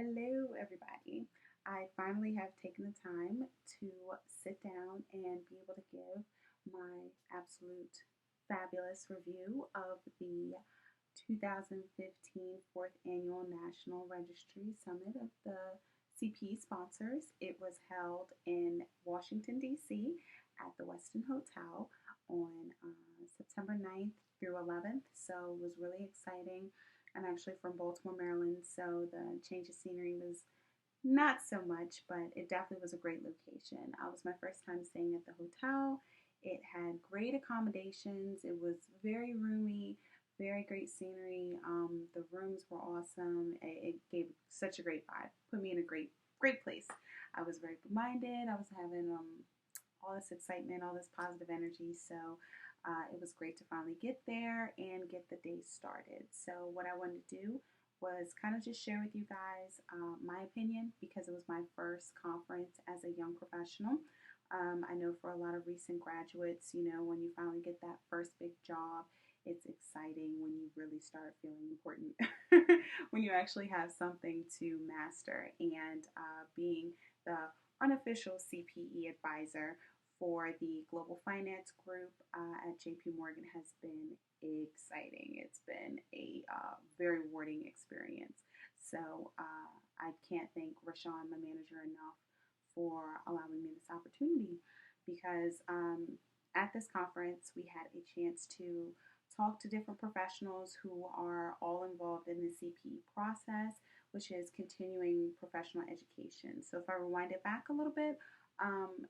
Hello, everybody. I finally have taken the time to sit down and be able to give my absolute fabulous review of the 2015 4th Annual National Registry Summit of the CP sponsors. It was held in Washington, D.C. at the Westin Hotel on September 9th through 11th. So it was really exciting. I'm actually from Baltimore, Maryland, so the change of scenery was not so much, but it definitely was a great location. It was my first time staying at the hotel. It had great accommodations. It was very roomy, very great scenery. The rooms were awesome. It gave such a great vibe. Put me in a great place. I was very minded. I was having all this excitement, all this positive energy. So it was great to finally get there and get the day started. So what I wanted to do was kind of just share with you guys my opinion because it was my first conference as a young professional. I know for a lot of recent graduates, when you finally get that first big job, it's exciting when you really start feeling important, when you actually have something to master. And being the unofficial CPE advisor for the Global Finance Group at JP Morgan has been exciting. It's been a very rewarding experience. So I can't thank Rashawn, my manager, enough for allowing me this opportunity because at this conference we had a chance to talk to different professionals who are all involved in the CPE process, which is continuing professional education. So if I rewind it back a little bit,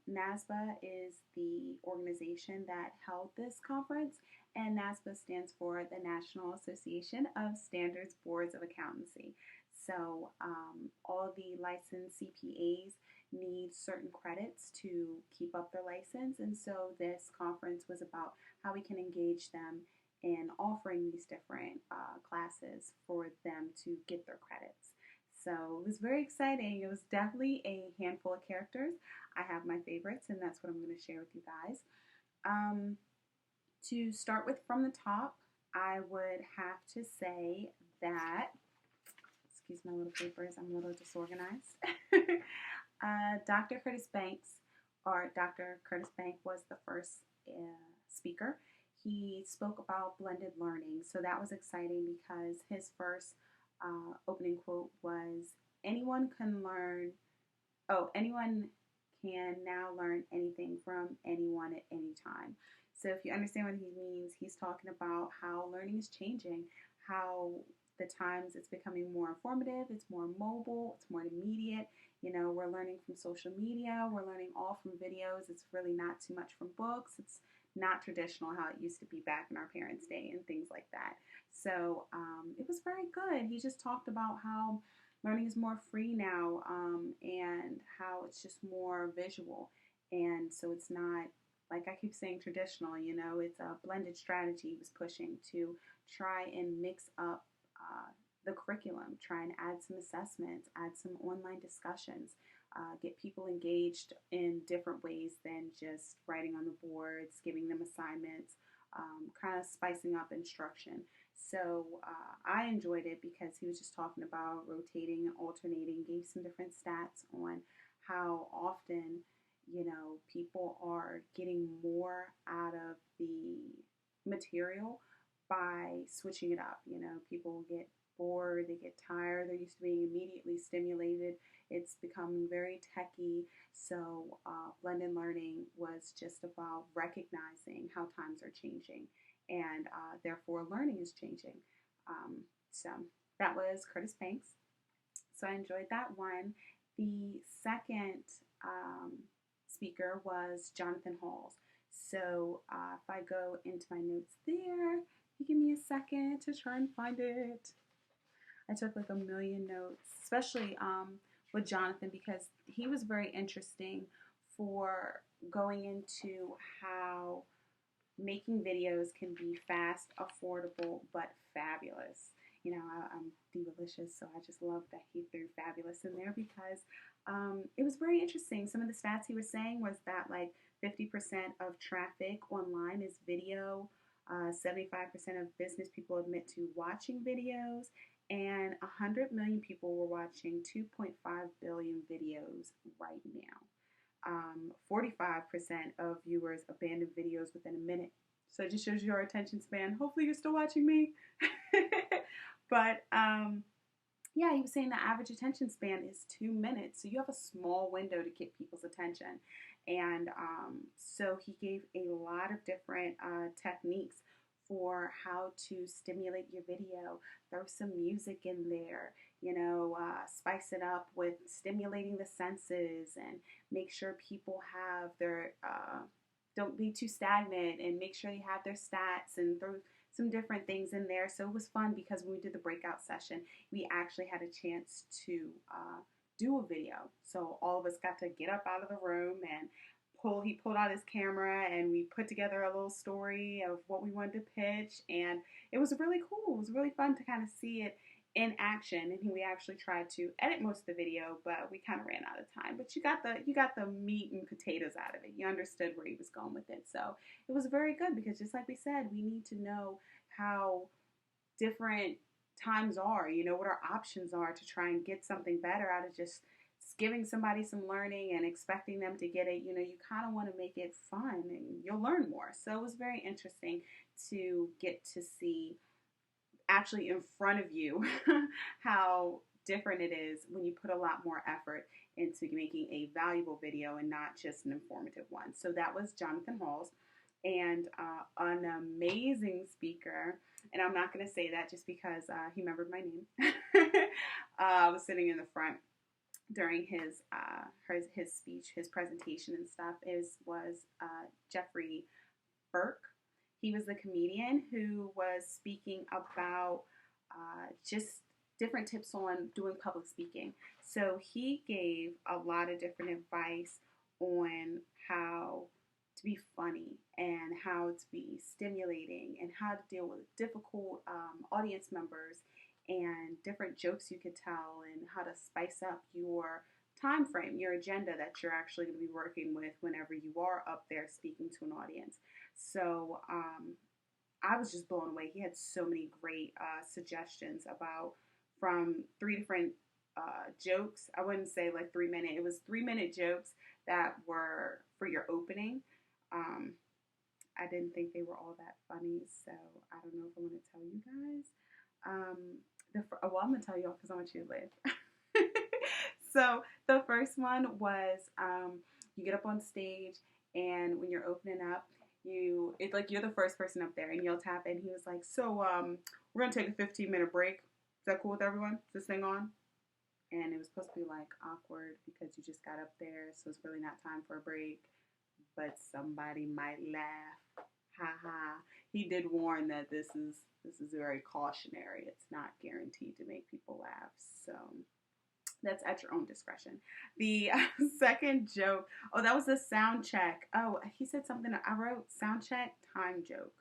NASBA is the organization that held this conference, and NASBA stands for the National Association of Standards Boards of Accountancy. So all the licensed CPAs need certain credits to keep up their license, and so this conference was about how we can engage them in offering these different classes for them to get their credits. So it was very exciting. It was definitely a handful of characters. I have my favorites, and that's what I'm going to share with you guys. To start with from the top, I would have to say that, excuse my little papers, I'm a little disorganized. Dr. Curtis Banks, or Dr. Curtis Bank was the first speaker. He spoke about blended learning, so that was exciting because his first opening quote was, anyone can now learn anything from anyone at any time. So if you understand what he means, he's talking about how learning is changing, how the times it's becoming more informative, it's more mobile, it's more immediate. We're learning from social media, we're learning all from videos. It's really not too much from books. It's not traditional how it used to be back in our parents' day and things like that. So it was very good. He just talked about how learning is more free now and how it's just more visual. And so it's not, like I keep saying, traditional, it's a blended strategy he was pushing to try and mix up the curriculum, try and add some assessments, add some online discussions, get people engaged in different ways than just writing on the boards, giving them assignments, kind of spicing up instruction. So I enjoyed it because he was just talking about rotating and alternating, gave some different stats on how often, people are getting more out of the material by switching it up. People get bored, they get tired, they're used to being immediately stimulated. It's becoming very techy. So blended learning was just about recognizing how times are changing and therefore learning is changing. So that was Curtis Banks. So I enjoyed that one. The second speaker was Jonathan Halls. So if I go into my notes there, give me a second to try and find it. I took like a million notes, especially with Jonathan because he was very interesting for going into how making videos can be fast, affordable, but fabulous. I'm delicious, so I just love that he threw fabulous in there because it was very interesting. Some of the stats he was saying was that like 50% of traffic online is video, 75% of business people admit to watching videos, and 100 million people were watching 2.5 billion videos right now. 45% of viewers abandoned videos within a minute. So it just shows you your attention span. Hopefully you're still watching me. But yeah, he was saying the average attention span is 2 minutes. So you have a small window to get people's attention. And so he gave a lot of different techniques for how to stimulate your video. Throw some music in there, spice it up with stimulating the senses, and make sure people have their, don't be too stagnant, and make sure they have their stats, and throw some different things in there. So it was fun because when we did the breakout session, we actually had a chance to do a video. So all of us got to get up out of the room and he pulled out his camera, and we put together a little story of what we wanted to pitch, and it was really cool. It was really fun to kind of see it in action, and we actually tried to edit most of the video, but we kind of ran out of time. But you got the meat and potatoes out of it. You understood where he was going with it, so it was very good, because just like we said, we need to know how different times are, what our options are to try and get something better out of just giving somebody some learning and expecting them to get it. You kind of want to make it fun, and you'll learn more. So it was very interesting to get to see actually in front of you how different it is when you put a lot more effort into making a valuable video and not just an informative one. So that was Jonathan Halls, and an amazing speaker. And I'm not going to say that just because he remembered my name. I was sitting in the front during his speech, his presentation and stuff. Was Jeffrey Burke. He was the comedian who was speaking about just different tips on doing public speaking. So he gave a lot of different advice on how to be funny, and how to be stimulating, and how to deal with difficult audience members, and different jokes you could tell, and how to spice up your time frame, your agenda that you're actually going to be working with whenever you are up there speaking to an audience. So I was just blown away. He had so many great suggestions from 3 different jokes. I wouldn't say like 3 minute. It was 3-minute jokes that were for your opening. I didn't think they were all that funny, so I don't know if I'm going to tell you guys. I'm going to tell you all because I want you to live. So the first one was you get up on stage, and when you're opening up, it's like you're the first person up there, and you'll tap in. He was like, so we're going to take a 15-minute break. Is that cool with everyone? Is this thing on? And it was supposed to be like awkward because you just got up there, so it's really not time for a break. But somebody might laugh. Ha ha. He did warn that this is very cautionary. It's not guaranteed to make people laugh. So that's at your own discretion. The second joke, that was the sound check. Oh, he said something. I wrote sound check, time joke.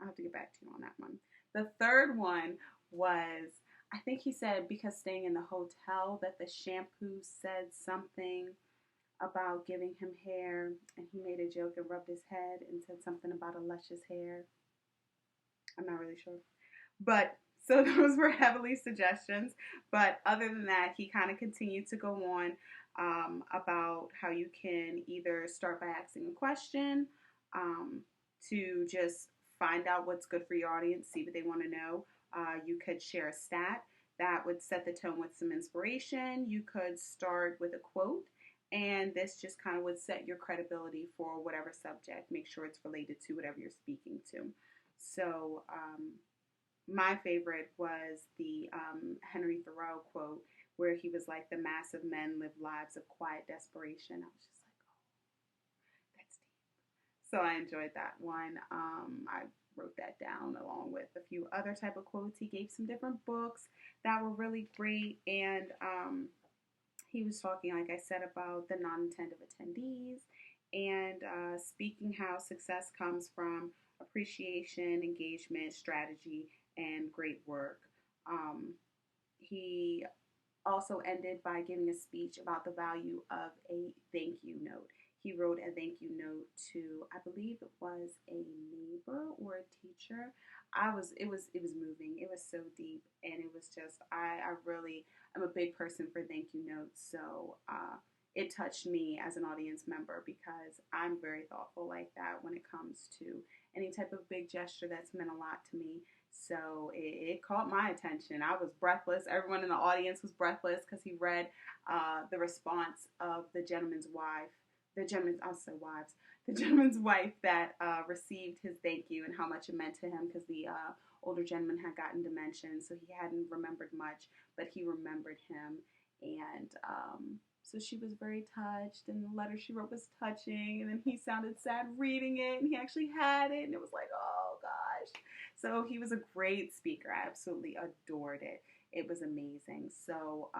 I'll have to get back to you on that one. The third one was, I think he said because staying in the hotel that the shampoo said something about giving him hair, and he made a joke and rubbed his head and said something about a luscious hair. I'm not really sure. But so those were heavily suggestions. But other than that, he kind of continued to go on about how you can either start by asking a question to just find out what's good for your audience, see what they want to know. You could share a stat that would set the tone with some inspiration. You could start with a quote, and this just kind of would set your credibility for whatever subject. Make sure it's related to whatever you're speaking to. So my favorite was the Henry Thoreau quote, where he was like, the mass of men live lives of quiet desperation. I was just like, oh, that's deep. So I enjoyed that one. I wrote that down along with a few other type of quotes. He gave some different books that were really great, and he was talking, like I said, about the non-attentive attendees, and speaking how success comes from appreciation, engagement, strategy, and great work. He also ended by giving a speech about the value of a thank you note. He wrote a thank you note to, I believe it was a neighbor or a teacher. it was moving. It was so deep, and it was just, I really, I'm a big person for thank you notes. So it touched me as an audience member because I'm very thoughtful like that when it comes to any type of big gesture that's meant a lot to me. So it caught my attention. I was breathless. Everyone in the audience was breathless because he read the response of the gentleman's wife, I'll say wives, the gentleman's wife that received his thank you and how much it meant to him because the older gentleman had gotten dementia, so he hadn't remembered much, but he remembered him. And so she was very touched, and the letter she wrote was touching, and then he sounded sad reading it, and he actually had it, and it was like, oh gosh. So he was a great speaker. I absolutely adored it. It was amazing. So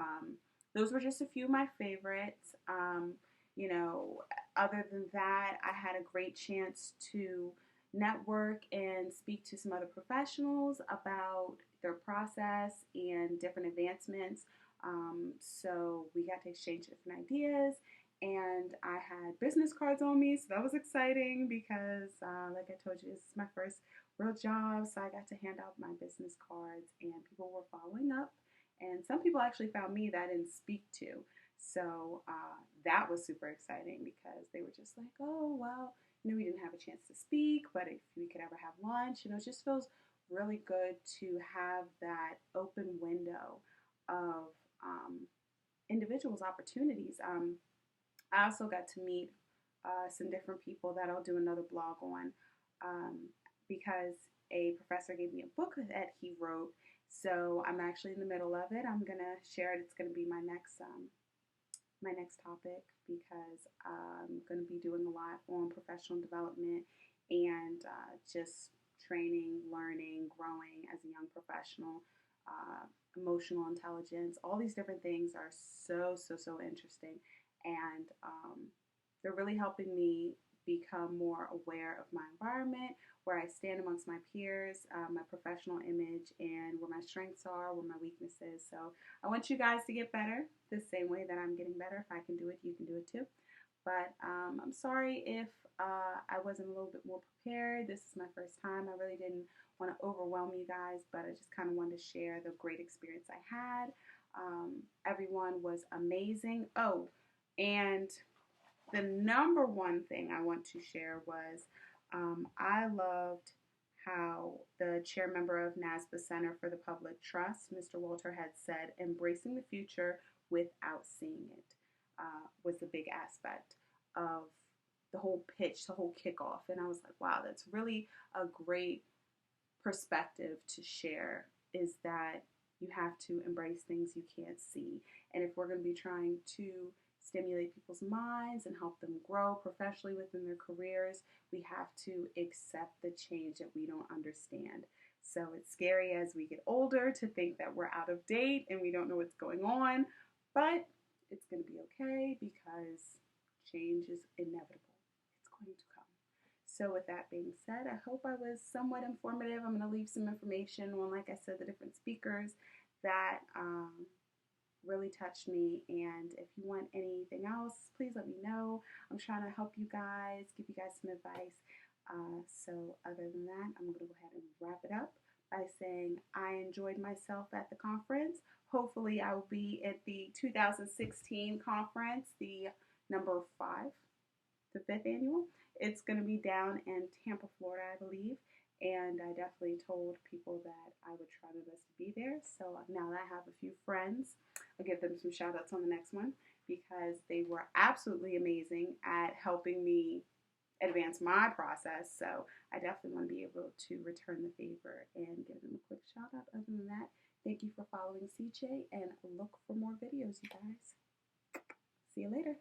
those were just a few of my favorites. You know, other than that, I had a great chance to network and speak to some other professionals about their process and different advancements. So we got to exchange different ideas, and I had business cards on me, so that was exciting because, like I told you, this is my first real job, so I got to hand out my business cards, and people were following up, and some people actually found me that I didn't speak to. So that was super exciting because they were just like, oh, well, you know, we didn't have a chance to speak, but if we could ever have lunch, you know, it just feels really good to have that open window of individuals' opportunities. I also got to meet some different people that I'll do another blog on because a professor gave me a book that he wrote. So I'm actually in the middle of it. I'm gonna share it. It's gonna be my next topic because I'm gonna be doing a lot on professional development and just training, learning, growing as a young professional. Emotional intelligence, all these different things are so interesting, and they're really helping me become more aware of my environment, where I stand amongst my peers, my professional image, and where my strengths are, where my weaknesses. So I want you guys to get better the same way that I'm getting better. If I can do it, you can do it too. But I'm sorry if I wasn't a little bit more prepared. This is my first time. I really didn't want to overwhelm you guys, but I just kind of wanted to share the great experience I had. Everyone was amazing. Oh, and the number one thing I want to share was I loved how the chair member of NASBA Center for the Public Trust, Mr. Walter, had said, embracing the future without seeing it was the big aspect of the whole pitch, the whole kickoff. And I was like, wow, that's really a great perspective to share, is that you have to embrace things you can't see. And if we're going to be trying to stimulate people's minds and help them grow professionally within their careers, we have to accept the change that we don't understand. So it's scary as we get older to think that we're out of date and we don't know what's going on, but it's going to be okay because change is inevitable. It's going to come. So with that being said, I hope I was somewhat informative. I'm going to leave some information on, like I said, the different speakers that really touched me. And if you want anything else, please let me know. I'm trying to help you guys, give you guys some advice. So other than that, I'm going to go ahead and wrap it up by saying I enjoyed myself at the conference. Hopefully I will be at the 2016 conference, the number 5, the 5th annual. It's going to be down in Tampa, Florida, I believe. And I definitely told people that I would try my best to be there. So now that I have a few friends, I'll give them some shout outs on the next one because they were absolutely amazing at helping me advance my process. So I definitely want to be able to return the favor and give them a quick shout out. Other than that, thank you for following CJ and look for more videos, you guys. See you later.